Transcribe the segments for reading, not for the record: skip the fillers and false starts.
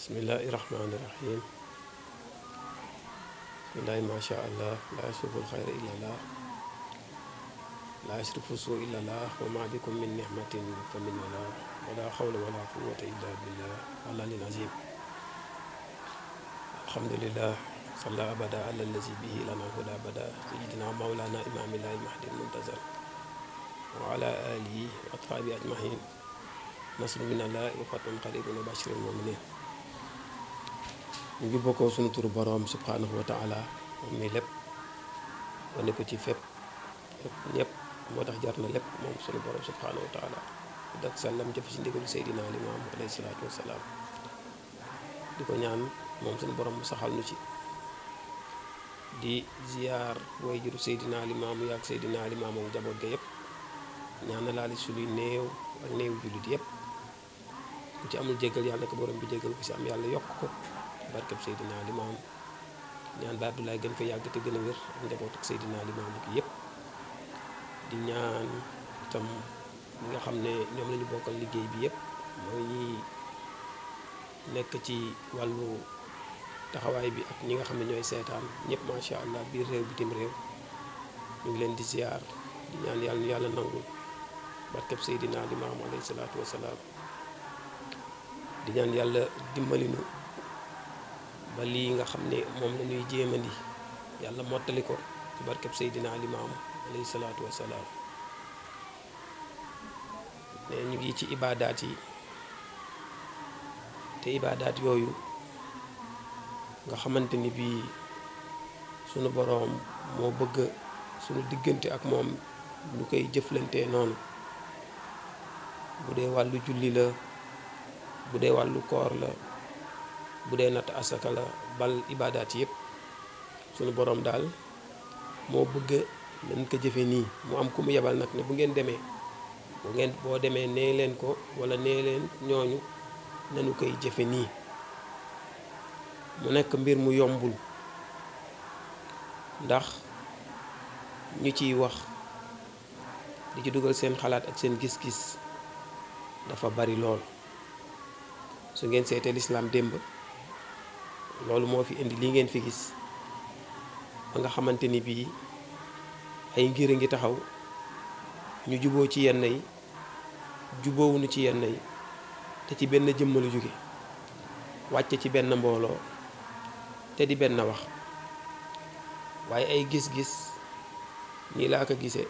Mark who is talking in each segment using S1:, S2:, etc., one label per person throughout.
S1: bismillahi rahmaani rahim. bismillahi macha allah laa yasriful xayra illa allah laa yasrifu suu illa allah wa ma bikum min nihmatin fa min allah wala xawla wala quwwata illa billah al-aliyyil azim. alhamdulillah salla abada ala allazi bihi lana huda abada sayyidina mawlana imamillahi mahdi muntazar wa ala alihi wa ashabi ajmahin nasru min allah wa fatun qaribun wa bashiril muminin. ñu ngi bokkoo sunu turu boroom subhanahu wa taala moom mi lépp wane ko ci fépp ñëpp moo tax jar na lépp moom sunu boroom subhanahu wa taala dak sallam jëf ci ndigalu Seydina Limaamu alayhi salaatu wassalaam di ko ñaan moom sunu boroom mu saxal nu ci di ziyaar way juru Seydina Limaamu yaak Seydina Limaamu jaboot ga yëpp ñaan na laali suñuy néew ak néew jullit yëpp ku ci amul jéggal yàlla na ko boroom bi jéggal ku ci am yàlla yokk ko barkeb Seydina Limaamu ñaan ba Abdoulaye gën ko yàgg te gën a wér ak njaboot ak Seydina Limaamu gi yëpp di ñaan itam ñi nga xam ne ñoom la ñu bokkal liggéey bi yëpp mooy ñi nekk ci wàllu taxawaay bi ak ñi nga xam ne ñooy seetaan ñëpp macha allah biir réew bitim réew ñu ngi leen di ziar di ñaan yàlla nangu barkeb Seydina Limaamu alayhi salaatu wasalaam di ñaan yàlla dimbali nu ba lii nga xam ne moom la ñuy jéemandi yàlla mottali ko ci barkeb Seydina Limaamu alayhi salaatu wassalaam ne ñu ngi ci ibaadaat yi te ibaadaat yooyu nga xamante ni bii sunu boroom moo bëgg sunu diggante ak moom ñu koy jëflantee noonu bu dee wàllu julli la bu dee wàllu koor la bu dee natt asaka la bal ibaadaat yëpp sunu boroom daal moo bëgg nañ ko jëfe nii mu am ku mu yebal nag ne bu ngeen demee boo demee nee leen ko wala nee leen ñooñu nañu koy jëfe nii mu nekk mbir mu yombul ndax ñu ciy wax di ci dugal seen xalaat ak seen gis-gis dafa bari lool su ngeen seetee lislaam démb loolu moo fi indi lii ngeen fi gis ba nga xamante ni bii ay ngir a ngi taxaw ñu juboo ci yenn yi juboowuñu ci yenn yi te ci benn jëmm lu jóge wàcce ci benn mbooloo te di benn wax waaye ay gis-gis nii laa ko gisee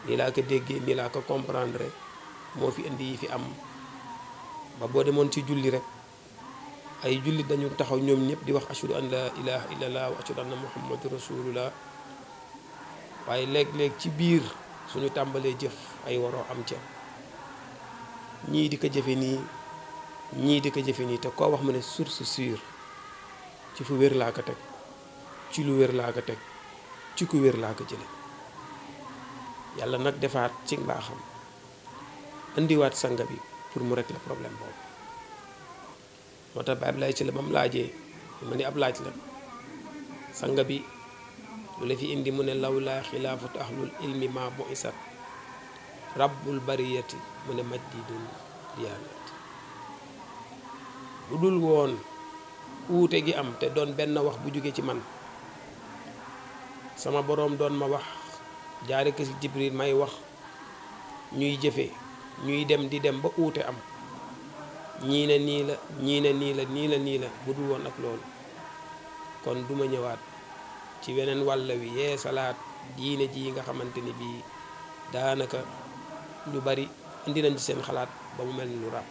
S1: nii laa ko déggee nii laa ko comprendre moo fi indi yi fi am ba boo demoon ci julli rek ay jullit dañu taxaw ñoom ñëpp di wax ashhadu an la ilaha illallah wa ashhadu anna muhammadu rasulullah waaye léeg-léeg ci biir suñu tàmbalee jëf ay waroo am ca ñii di ko jëfe nii ñii di ko jëfe nii te koo wax ma ne source sûre ci fu wér laa ko teg ci lu wér laa ko teg ci ku wér laa ko jële yàlla nag defaat ci mbaaxam indiwaat sanga bi pour mu régler problème boobu moo tax ba Ablaye ci la ba mu laajee ma ni ab laaj la sanga bi lu la fi indi mu ne lawlaa xilaafatu ahlul ilmi ma bu isat rabbul bariyati mu ne majdidul diyaanati bu dul woon uute gi am te doon benn wax bu jóge ci man sama boroom doon ma wax jaare ko ci Jibril may wax ñuy jëfe ñuy dem di dem ba uute am ñii ne nii la ñii ne nii la nii la nii la bu dul woon ak loolu kon duma ñëwaat ci weneen wàll wi yee salaat diine ji nga xamante ni bii daanaka ñu bari indi nañ ci seen xalaat ba mu mel ni lu ràbb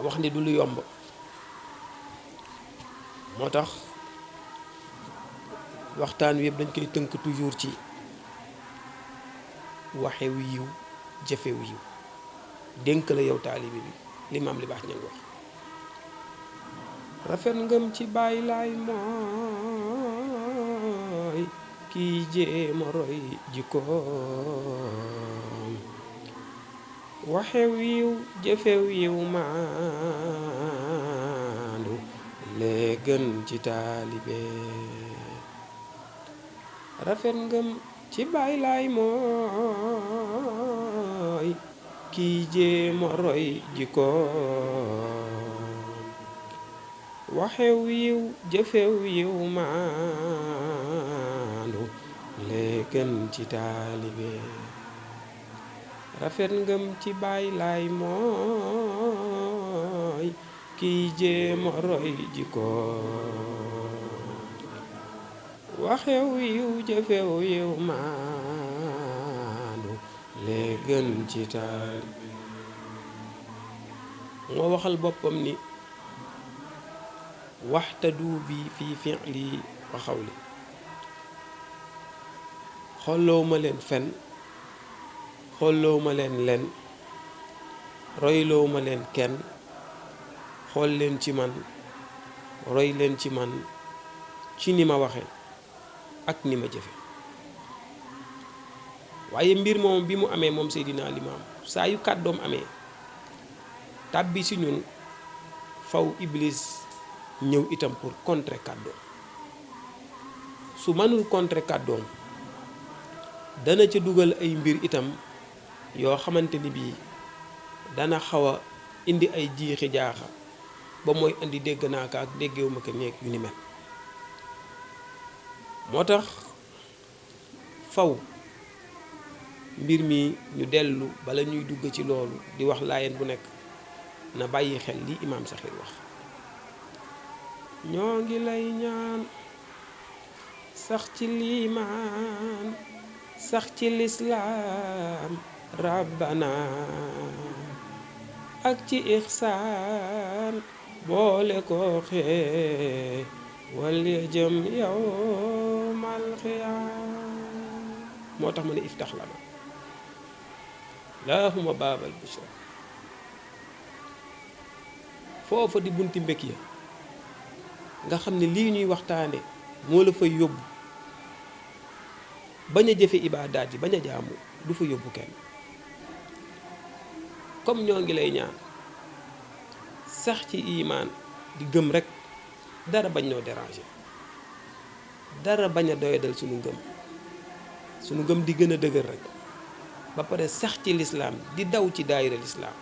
S1: wax ni du lu yomb moo tax waxtaan wi yëpp dañ koy tënk toujours ci waxe wu yiw jëfe wu yiw dénk la yow taalibi bi limaam li baax ñan wax rafet ngëm ci bàyyi laay mooy kiy jéema roy jikkoom waxew yiw jëfew yiw maandu lee gën ci taalibe rafet ngëm ci bàyyi laay mooy kiy jéema roy jikkoom waxew yiw jëfew yiw maandu lee gën ci taalibe rafet ngëm ci baay laay mooy kiy jéema roy jikkoom waxew yiw jëfew yiw maandu lee gën ci taalibe moo waxal boppam ni waxtadu bi fii fi'li wa xawli xolloo ma leen fen xolloo ma leen len royloo ma leen kenn xool leen ci man roy leen ci man ci ni ma waxe ak ni ma jëfe waaye mbir moom bi mu amee moom Seydina Limaam saa yu kàddoom amee tàbbi si ñun faw Iblis ñëw itam pour contrer kàddoom su mënul contrer kàddoom dana ca dugal ay mbir itam yoo xamante ni bii dana xaw a indi ay jiixi jaaxa ba mooy indi dégg naa ko ak déggewuma ko nekk yu ni mel moo tax faw mbir mi ñu dellu bala ñuy dugg ci loolu di wax laayeen bu nekk na bàyyi xel li Imaam Saxiir wax ñoo ngi lay ñaan sax ci liimaan sax ci lislaam rabbana ak ci ixsaan boole ko xee wala jëm yawmal xiyaam moo tax ma ne iftax lana lahuma baabal bushra foofa di bunti mbékk ya nga xam ne lii ñuy waxtaane moo la fay yóbbu bañ a jëfe ibaadaat yi bañ a jaamu du fa yóbbu kenn comme ñoo ngi lay ñaan sax ci imaan di gëm rekk dara bañ noo déranger dara bañ a doyadal sunu ngëm di gën a dëgër rekk ba pare sax ci lislaam di daw ci daayira lislaam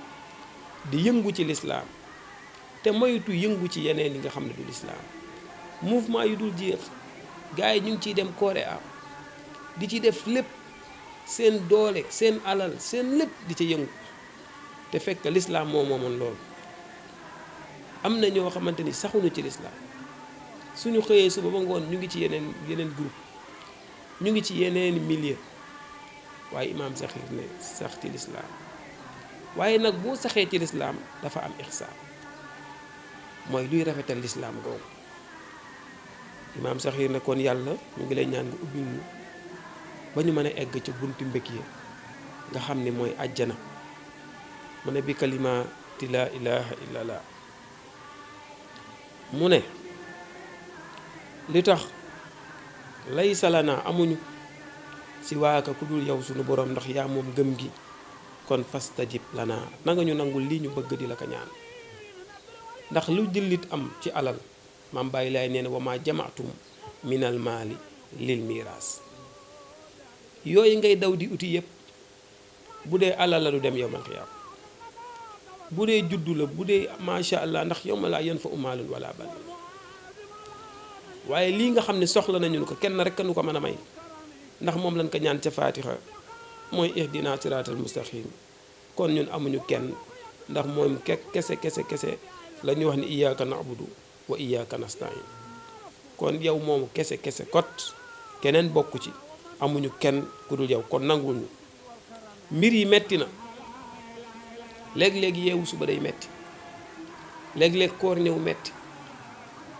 S1: di yëngu ci lislaam te moytu yëngu ci yeneen yi nga xam ne du lislaam mouvement yu dul jeex gars yi ñu ngi ciy dem Korea di ci def lépp seen doole seen alal seen lépp di ca yëngu te fekk lislaam moo moomoon loolu am na ñoo xamante ni saxuñu ci lislaam suñu xëyee suba ba ngoon ñu ngi ci yeneen groupe ñu ngi ci yeneen milieu waaye Imaam Saxiir ne sax ci lislaam waaye nag boo saxee ci lislaam dafa am ixsaan mooy luy rafetal lislaam googu Imaam Saxiir ne kon yàlla ñu ngi lay ñaan nga ubbil ñu ba ñu mën a egg ca buntu mbékk yi nga xam ne mooy àjjana mu ne bi kalimaati laa ilaha illallah mu ne li tax laysa lanaa amuñu si waaka ku dul yow sunu borom ndax yaa moom gëm gi kon fastajib lanaa nanga ñu nangul lii ñu bëgg di la ko ñaan ndax lu jullit am ci alal maam bàyyi laay nee na wa maa jamaatum minal maali lil miiraas yooyu ngay daw di uti yépp bu dee alal la du dem yowmal xiyaam bu dee juddu la bu dee macha allah ndax yawma laa yanfa'u maalun wala banuun waaye lii nga xam ne soxla nañu ko kenn rek nu ko mën a may ndax moom lañ ko ñaan ca faatixa mooy ihdina siraatal mustaqim kon ñun amuñu kenn ndax moom kese la ñuy wax ni iyyaka na'budu wa iyyaka nasta'in kon yow moomu kese kot keneen bokku ci amuñu kenn ku dul yow kon nangul ñu mbir yi metti na léeg-léeg yeewu suba day metti léeg-léeg koor ñëw metti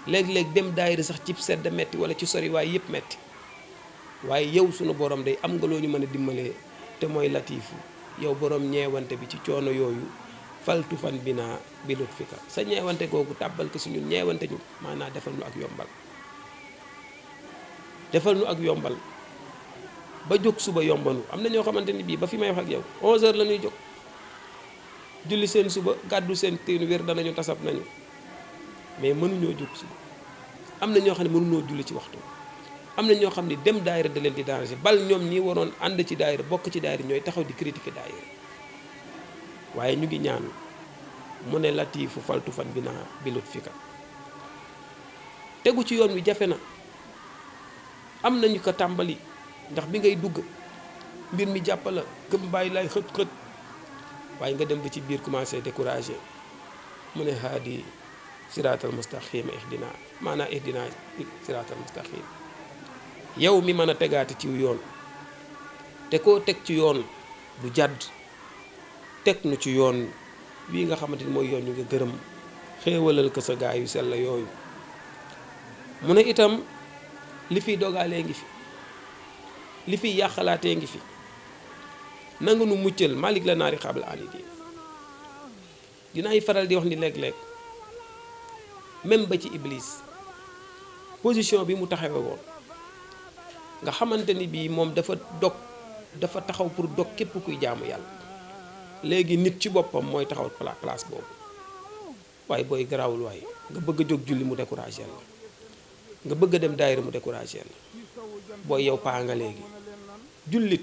S1: léeg-léeg dem daayira sax ci sedd metti wala ci sori waaye yëpp metti waaye yow sunu borom day am nga loo ñu mën a dimbalee te mooy latiifu yow borom ñeewante bi ci coono yooyu faltu fan bi naa bi lutfika sa ñeewante googu tàbbal ko si ñun ñeewante ñu maanaam defal nu ak yombal ba jóg suba yombanu am na ñoo xamante ni bii ba fi may wax ak yow 11h la ñuy jóg julli seen suba gàddu seen teenu wér danañu tasab nañu mais mënuñoo jóg suba am na ñoo xam ne mënuñoo julli ci waxtu am na ñoo xam ne dem daayira da leen di danger bal ñoom ñi waroon ànd ci daayira bokk ci daayira ñooy taxaw di critiquer daayira waaye ñu ngi ñaan mu ne latiifu faltu fan bi naa bilut fika tegu ci yoon wi jafe na am nañu ko tàmbali ndax bi ngay dugg mbir mi jàppala gëm bàyyi lay xët xët waaye nga dem ba ci biir commencé découragé mu ne haadi siraatal mustaqim ihdina maanaa ihdina siraatal mustaqim yow mi mën a tegaate ci yoon te koo teg ci yoon du jàdd teg nu ci yoon bii nga xamante ni mooy yoon ñu nga gërëm xéewalal ko sa gaay yu sell yooyu mu ne itam li fiy dogaalee ngi fi li fiy yàqalaatee ngi fi nanga nu muccal malik la naari xabal anidi dinaay faral di wax ni léeg-léeg même ba ci iblis position bi mu taxawe woon nga xamante ni bii moom dafa taxaw pour dog képp kuy jaamu yàlla léegi nit ci boppam mooy taxaw place boobu waaye booy garaawul waaye nga bëgg a jóg julli mu découragé la nga bëgg a dem daayira mu découragé la booy yow paa nga léegi jullit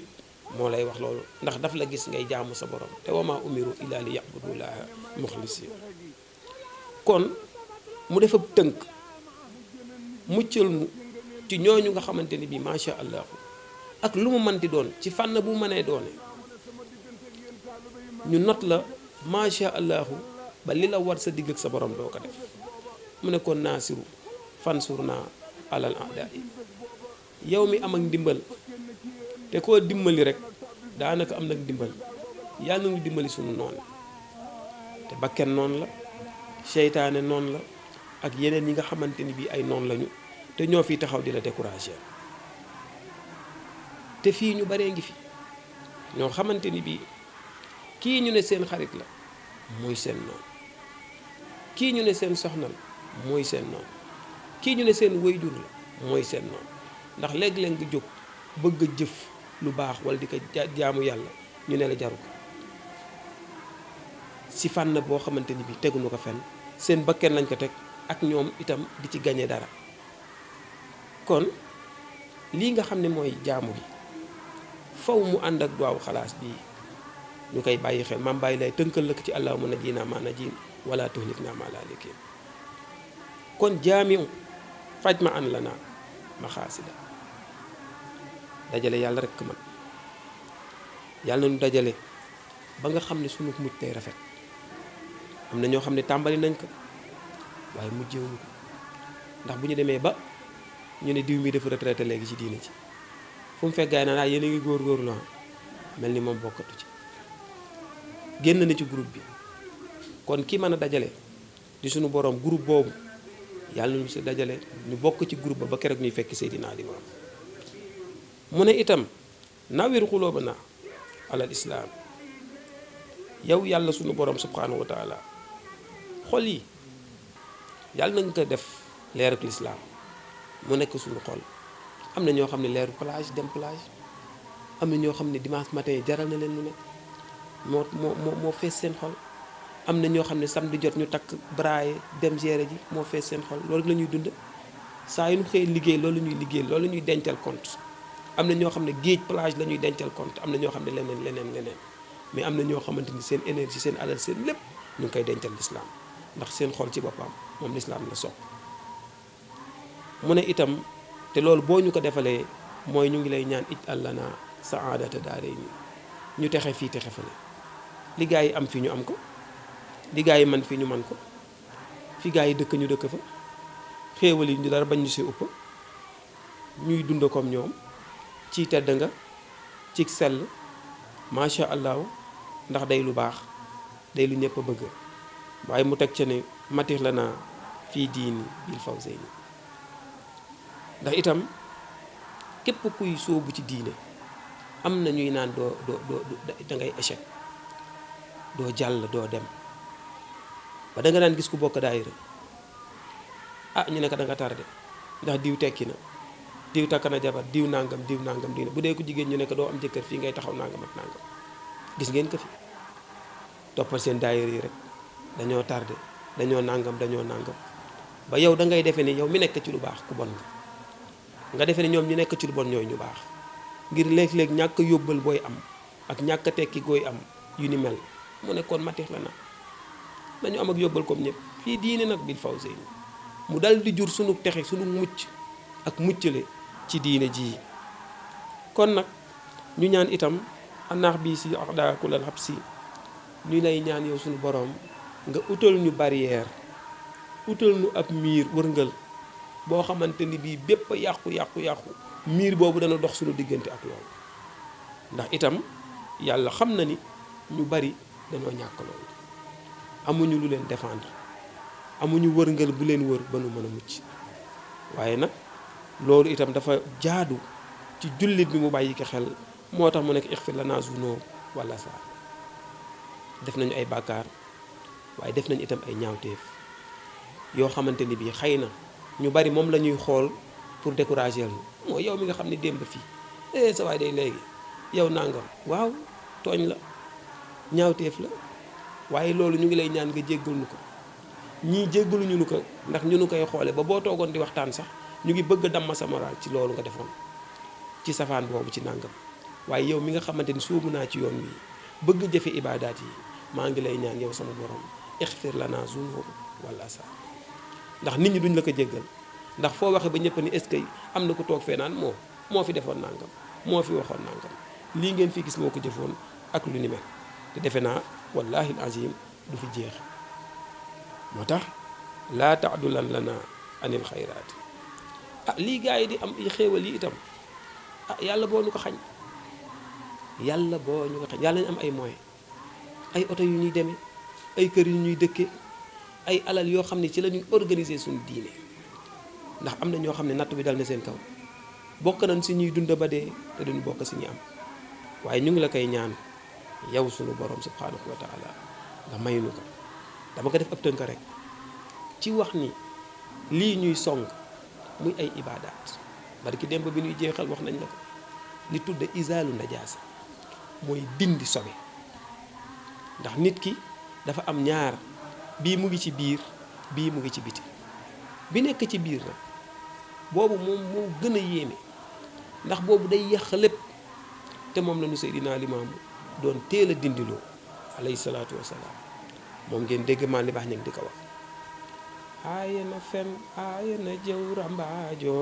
S1: moo lay wax loolu ndax daf la gis ngay jaamu sa borom te wama umiru illa li ya'budullaha muxlisin kon mu def ab tënk muccal mu ci ñooñu nga xamante ni bii macha allah ak lu mu mënti doon ci fànn bu mënee doone ñu not la macha allah ba li la war sa digg ak sa borom doo ko def mu ne kon naasiru fansur naa alal aada yi yow mi am ak ndimbal te koo dimbali rek daanaka am nag ndimbal yàlla na ñu dimbali sunu noonu te bakken noonu la seytaane noonu la ak yeneen yi nga xamante ni bii ay noonu lañu te ñoo fi taxaw di la décourager te fii ñu baree ngi fi ñoo xamante ni bii kii ñu ne seen xarit la mooy seen noonu kii ñu ne seen soxna la mooy seen noonu kii ñu ne seen wayjur la mooy seen noonu ndax léeg-léeg nga jóg bëgg a jëf lu baax wala di ko jaamu yàlla ñu ne la jaru ko si fànn boo xamante ni bii teguñu ko fenn seen bakken lañ ko teg ak ñoom itam di ci gañe dara kon lii nga xam ne mooy jaamu gi faw mu ànd ak duwaawu xalaas bii ñu koy bàyyi xel maam bàyyi lay tënkal la ko ci allahumma najjinaa maa najiin wala tuhliknaa maa laa likiin kon jaamiu faj ma an la naa maxaasida dajale yàlla rekk man yàlla na ñu dajale ba nga xam ne sunu mujj tey rafet am na ñoo xam ne tàmbali nañ ko waaye mujjewuñu ko ndax bu ñu demee ba ñu ne diw mi dafa retraité léegi ci diine ci fu mu fekk gaay naa yéen a ngi góor-góorlu mel ni moom bokkatu ci génn na ci groupe bi kon ki mën a dajale di suñu borom groupe boobu yàlla nañu si dajale ñu bokk ci groupe ba keroog ñuy fekk Seydina Limaamu mu ne itam nawir xulóobana alal islaam yow yàlla suñu borom subhanahu wa taala xol yi yàlla na nga ko def leeruk lislaam mu nekk suñu xol am na ñoo xam ne leeru plage dem plage am na ñoo xam ne dimanche matin jaral na leen lu nekk moo fees seen xol am na ñoo xam ne samedi jot ñu takk braaye dem gérer ji moo fees seen xol loolu la ñuy dund saa yu ñu xëy liggéey loolu ñuy liggéey loolu ñuy dencal compte am na ñoo xam ne géej plage la ñuy dencal compte am na ñoo xam ne leneen mais am na ñoo xamante ni seen énergie seen alal seen lépp ñu ngi koy dencal lislaam ndax seen xol ci boppam moom lislaam la sopp mu ne itam te loolu boo ñu ko defalee mooy ñu ngi lay ñaan ij àllana saadata daarayni ñu texe fii texe fële li gaa yi am fii ñu am ko li gaa yi man fii ñu man ko fi gaa yi dëkk ñu dëkk fa xéewal yi ñu dara bañ ñu si upp ñuy dund comme ñoom ci tedd nga ci sell macha allah ndax day lu baax day lu ñëpp a bëgg waaye mu teg ca ne matir la naa fii diini bil fawzayni ndax itam képp kuy sóobu ci diine am na ñuy naan doo da ngay échec doo jàll doo dem ba da nga daan gis ku bokk daayira ñu ne ko da nga tardé ndax diw tekki na diw takk na jabar diw nangam diw bu dee ko jigéen ñu ne ko doo am jëkkër fii ngay taxaw nangam ak nangam gis ngeen ko fi toppal seen daayira yi rek dañoo tardé dañoo nangam ba yow da ngay defee ni yow mi nekk ci lu baax ku bon nga defee ni ñoom ñu nekk ci lu bon ñooy ñu baax ngir léeg-léeg ñàkk yóbbal booy am ak ñàkk tekki gooy am yu ni mel mu ne kon matix la na nañu am ak yóbbal comme ñëpp fii diine nag bil fawzayni mu dal di jur sunu texe sunu mucc ak muccale ci diine ji kon nag ñu ñaan itam anaax bii si axdaakulal xab si ñu lay ñaan yow sunu boroom nga utal ñu barrière utal ñu ab miir wërngal boo xamante ni bii bépp yàqu miir boobu dana dox sunu diggante ak loolu ndax itam yàlla xam na ni ñu bari dañoo ñàkk loolu amuñu lu leen défendre amuñu wërngal bu leen wër ba nu mën a mucc waaye nag loolu itam dafa jaadu ci jullit bi mu bàyyi ko xel moo tax mu nekk ixfir lanaa zunub wala saa def nañu ay bàkkaar waaye def nañu itam ay ñaawteef yoo xamante ni bii xëy na ñu bari moom la ñuy xool pour décourager ñu mooy yow mi nga xam ne démb fii sa waay day léegi yow nangam waaw tooñ la ñaawteef la waaye loolu ñu ngi lay ñaan nga jéggal ñu ko ñii jéggaluñu ñu ko ndax ñu nu koy xoole ba boo toogoon di waxtaan sax ñu ngi bëgg a damm sa moral ci loolu nga defoon ci safaan boobu ci nàngam waaye yow mi nga xamante ni sóobu naa ci yoon wi bëgg jëfe ibaadaat yi maa ngi lay ñaan yow sama borom ixfir lana zunub wala sa ndax nit ñi duñ la ko jéggal ndax foo waxee ba ñëpp ni est-ce que am na ko toog fee naan moo fi defoon nàngam moo fi waxoon nàngam lii ngeen fi gis moo ko jëfoon ak lu ni mel te defe naa wallahi azim du fi jeex moo tax laa taadulan lana anil xayraat lii gars yi di am i xéewal yi itam yàlla boo ñu ko xañ yàlla boo ñu ko xañ yàlla ñu am ay moyens ay oto yu ñuy demee ay kër yu ñuy dëkke ay alal yoo xam ne ci la ñuy organiser suñu diine ndax am na ñoo xam ne natt bi dal na seen kaw bokk nañ si ñuy dund ba dee te duñu bokk si ñi am waaye ñu ngi la koy ñaan yow sunu borom subhanahu wa taala nga maynu ko dama ko def ab tënk rek ci wax ni lii ñuy song muy ay ibaadaat barki démb bi ñuy jeexal wax nañ la ko li tudde isaalu najaasa mooy dindi sobe ndax nit ki dafa am ñaar bii mu ngi ci biir bii mu ngi ci biti bi nekk ci biir nag boobu moom moo gën a yéeme ndax boobu day yàq lépp te moom la nu Seydina Limaamu doon teel a dindiloo alayhi salaatu wasalaam moom ngeen dégg maa li baax ña di ko wax aaye na fen aaye na jëw rambaajo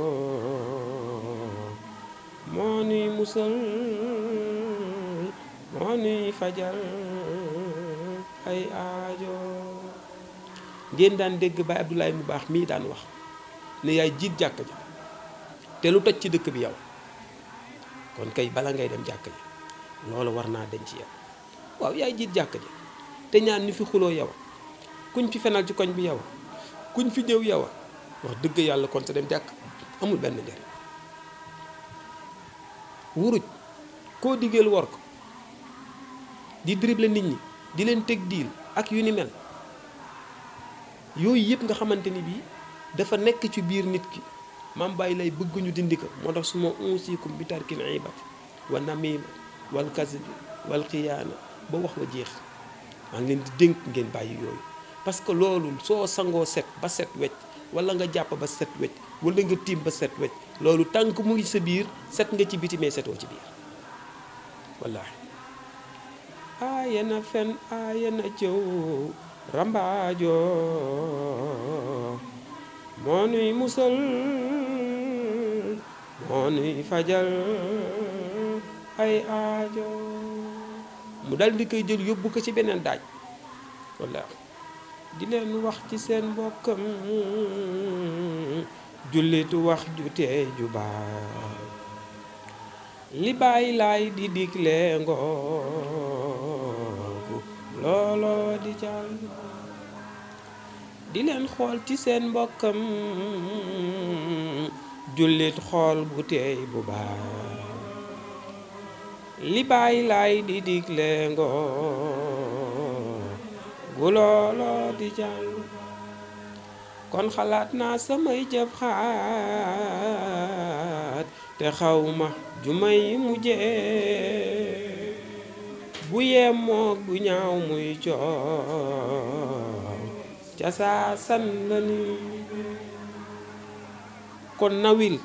S1: moo nuy musal moo nuy fajal ay aajo ngeen daan dégg Baay Abdoulaye mu baax mii daan wax ne yaay jiit jàkk ja te lu toj ci dëkk bi yow kon kay bala ngay dem jàkk ja loolu war naa denc yow waaw yaay jiit jàkk ja te ñaan ñu fi xuloo yow kuñ fi fenal ci koñ bi yow kuñ fi ñëw yow wax dëgg yàlla kon sa dem jàkk amul benn njariñ wuruj koo diggeel wor ko di dribble nit ñi di leen teg diil ak yu ni mel yooyu yëpp nga xamante ni bii dafa nekk ci biir nit ki maam bàyyi lay bëgg ñu dindi ko moo tax su ma unsikum bi tarkil ibat wa namima wal kasbi wal xiyaana ba wax wa jeex maa ngi leen di dénk ngeen bàyyi yooyu parce que loolu soo sangoo set ba set wecc wala nga jàpp ba set wecc wala nga tiim ba set wecc loolu tànk mu ngi sa biir set nga ci biti mais setoo ci biir wallaahi aaye na fen aaye na jëw rambaajo moo nuy musal moo nuy fajal ay aajo mu dal di koy jël yóbbu ko ci beneen daaj wallaahi di leen wax ci seen mbokkam jullitu wax ju tee ju baax li bàyyi laay di digle ngoogu looloo di jàll di leen xool ci seen mbokkam jullit xool bu teey bu baax li bàyyi laay di digle ngoogu looloo di jàll kon xalaat naa samay jëf xaat te xawma ju may mujjee bu yemoog bu ñaaw muy coow ca saa san la ni kon nawil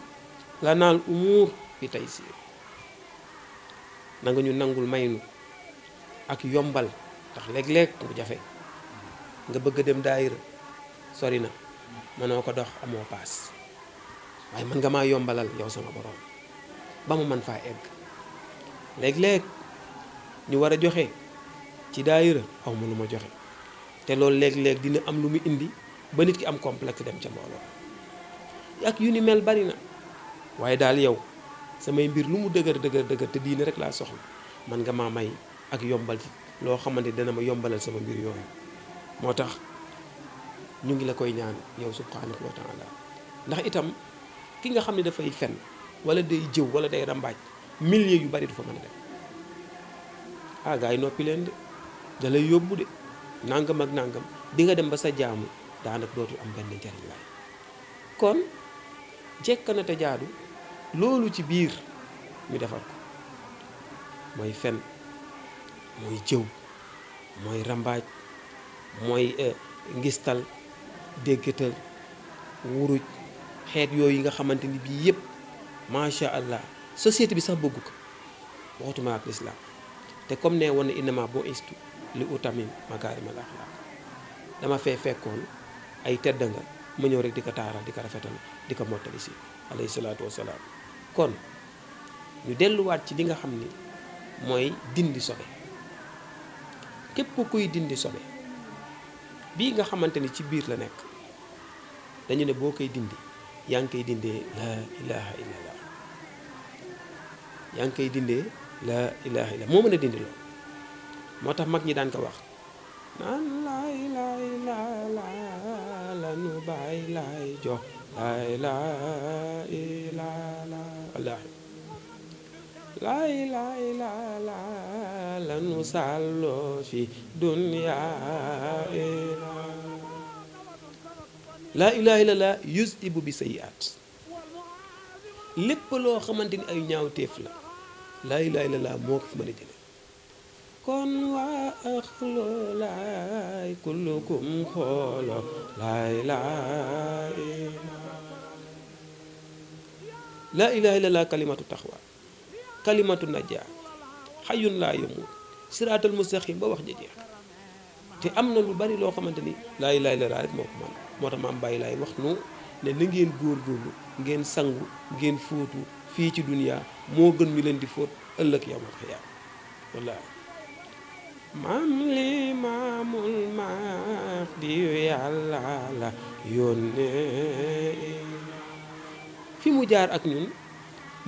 S1: la naal umuur bi tey siir na nga ñu nangul maynu ak yombal tax léeg-léeg mu jafe nga bëgg dem daayira sori na mënoo ko dox amoo paas waaye mën nga maa yombalal yow sama borom ba mu mën faa egg léeg-léeg ñu war a joxe ci daayira aw ma lu ma joxe te loolu léeg-léeg dina am lu mu indi ba nit ki am complexe dem ca mbooloo ak yu ni mel bari na waaye daal yow samay mbir lu mu dëgër te diine rek laa soxla man nga maa may ak yombal ci loo xamante dana ma yombalal sama mbir yooyu moo tax ñu ngi la koy ñaan yow subhanahu wa taala ndax itam ki nga xam ne dafay fen wala day jëw wala day rambaaj milliers yu bari du fa mën a dem gars yi noppi leen de da lay yóbbu de nangam ak nangam di nga dem ba sa jaamu daanaka dootul am benn njariñ laay kon jekk na te jaadu loolu ci biir ñu defar ko mooy fen mooy jëw mooy rambaaj mooy ngistal déggatal wuruj xeet yooyu nga xamante ni bii yëpp macha allah société bi sax bëgg ko waxutuma ak lislaam te comme ne woon na innama boo istu li utamim makaarimal axlaaq dama fee fekkoon ay tedd nga ma ñëw rek di ko taaral di ko rafetal di ko mottali si alayhi salaatu wasalaam kon ñu delluwaat ci li nga xam ni mooy dindi sobe képp kuy dindi sobe bii nga xamante ni ci biir la nekk dañu ne boo koy dindi yaa ngi koy dindee laa ilaha illallah yaa ngi koy dindee laa ilaha illallah moo mën a dindi loolu moo tax mag ñi daan ko wax naan laa ilaha illallah la nu bàyyi laay jox laa ilaha illallah laa ilaha illallah la nu sàlloo fi dunya laa ilaha illallah yusibu bi sayiat lépp loo xamante ni ay ñaawteef la laa ilaha illallah moo ko fi mën a jële kon waa axlo laay kullukum xoolo laa ilaha illallah kalimatu taxwa kalimatu najaa xayun laa yamut siraatal mustaqim ba wax jeex te am na lu bari loo xamante ni laa ilaha illallah rek moo ko man moo tax maam bàyyi laay wax nu ne na ngeen góorgóorlu ngeen sangu ngeen fóotu fii ci duniya moo gën ñu leen di fóot ëllëg yawmal xiyaam wallaahi maam li maamul maax di yàlla la yónnee fi mu jaar ak ñun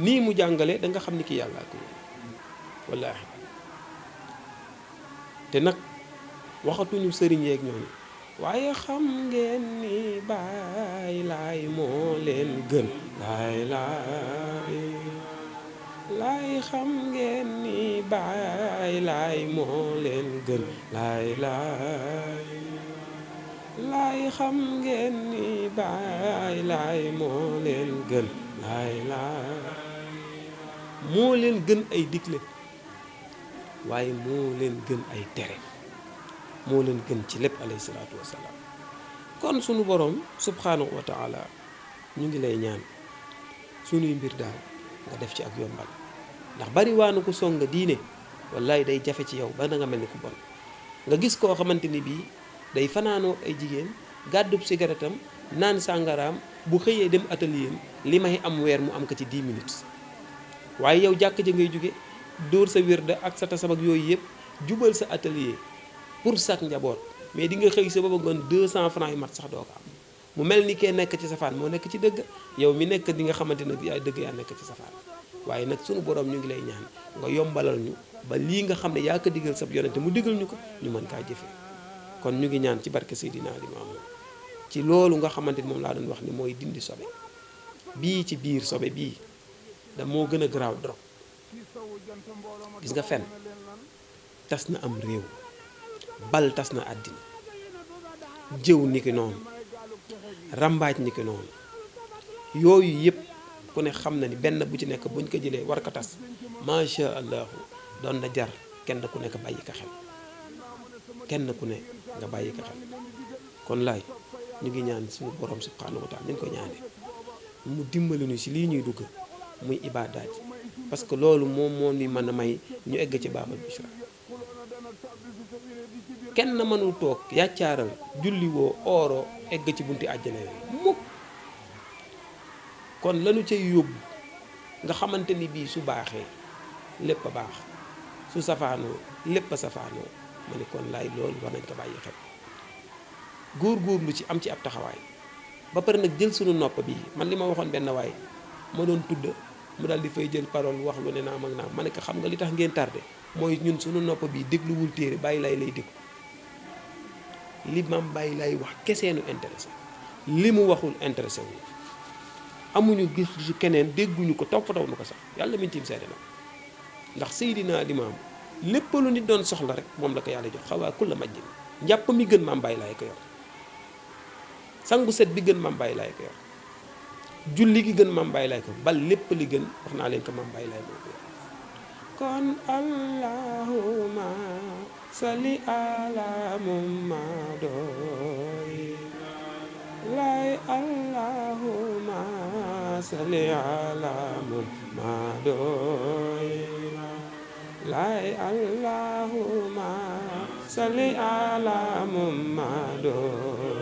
S1: nii mu jàngale da nga xam ni ki yàlla ko wallaahi te nag waxatuñu sëriñ yeeg ñooñu waaye xam ngeen ni Baay Laay moo leen gën laay xam ngeen ni Baay Laay moo leen gën laay xam ngeen ni Baay Laay moo leen gën moo leen gën ay digle waaye moo leen gën ay tere moo leen gën ci lépp alayhi salaatu wasalaam kon sunu borom subhanahu wa taala ñu ngi lay ñaan sunuy mbir daal nga def ci ak yombal ndax bari waanu ko song diine wallaay day jafe ci yow ba na nga mel ni ku bon nga gis koo xamante ni bii day fanaanoo ay jigéen gàddub sigaretam naan sàngaraam bu xëyee dem atelier li may am weer mu am ko ci 10 minutes waaye yow jàkk ja ngay jóge dóor sa wérda ak sa tasam ak yooyu yëpp jubal sa atelier pour sak njaboot mais di nga xëy sa booba ngoon 200 francs yu mat sax doo ko am mu mel ni kee nekk ci safaan moo nekk ci dëgg yow mi nekk di nga xamante ne yaay dëgg yaa nekk ci safaan waaye nag sunu borom ñu ngi lay ñaan nga yombalal ñu ba lii nga xam ne yaa ko digal sab yonente mu digal ñu ko ñu mën kaa jëfee kon ñu ngi ñaan ci barke Seydina Limaamu ci loolu nga xamante ni moom laa doon wax ni mooy dindi sobe bii ci biir sobe bii da moo gën a garaaw drog gis nga fen tas na am réew bal tas na àddina jëw ni ki noonu rambaaj ni ki noonu yooyu yëpp ku ne xam na ni benn bu ci nekk buñ ko jëlee war ko tas macha allah doon na jar kenn ku nekk bàyyi ko xel kenn ku ne nga bàyyi ko xel kon laay ñu ngi ñaan suñu borom subhanahu wa taala ñu ko ñaanee mu dimbali ñu si lii ñuy dugg muy ibaadaat parce que loolu moom moo ni mën a may ñu egg ci baabal bishra kenn mënul toog yàccaaral julli woo ooro egg ci bunti àjjana yooyu mukk kon lanu cay yóbbu nga xamante ni bii su baaxee lépp a baax su safaanoo lépp a safaanoo ma ne kon laay loolu war nañ ko bàyyi xel góor-góorlu ci am ci ab taxawaay ba pare nag jël sunu nopp bi man li ma waxoon benn waay ma doon tudd mu daal di fay jël parole wax lu ne naam ak naam ma ne ko xam nga li tax ngeen tardé mooy ñun sunu nopp bi dégluwul téere bàyyi lay lay déglu li maam bàyyi lay wax keseenu intéressé li mu waxul intéressé wu amuñu gis su keneen dégguñu ko toppatoo nu ko sax yàlla min tiim seede na ndax Seydina Limaam lépp lu nit doon soxla rek moom la ko yàlla jox xawaa kulla majjin njàpp mi gën maam bàyyi laay ko yor sangu set bi gën maam bàyyi laay ko yor julli gi gën maam bàyyi laay ko bal lépp li gën wax naa leen ko maam bàyyi laay moo ko yor kon allahumma salli ala muhammadoy lay allahumma salli ala muhammadoy lay allahumma salli ala muhammadoy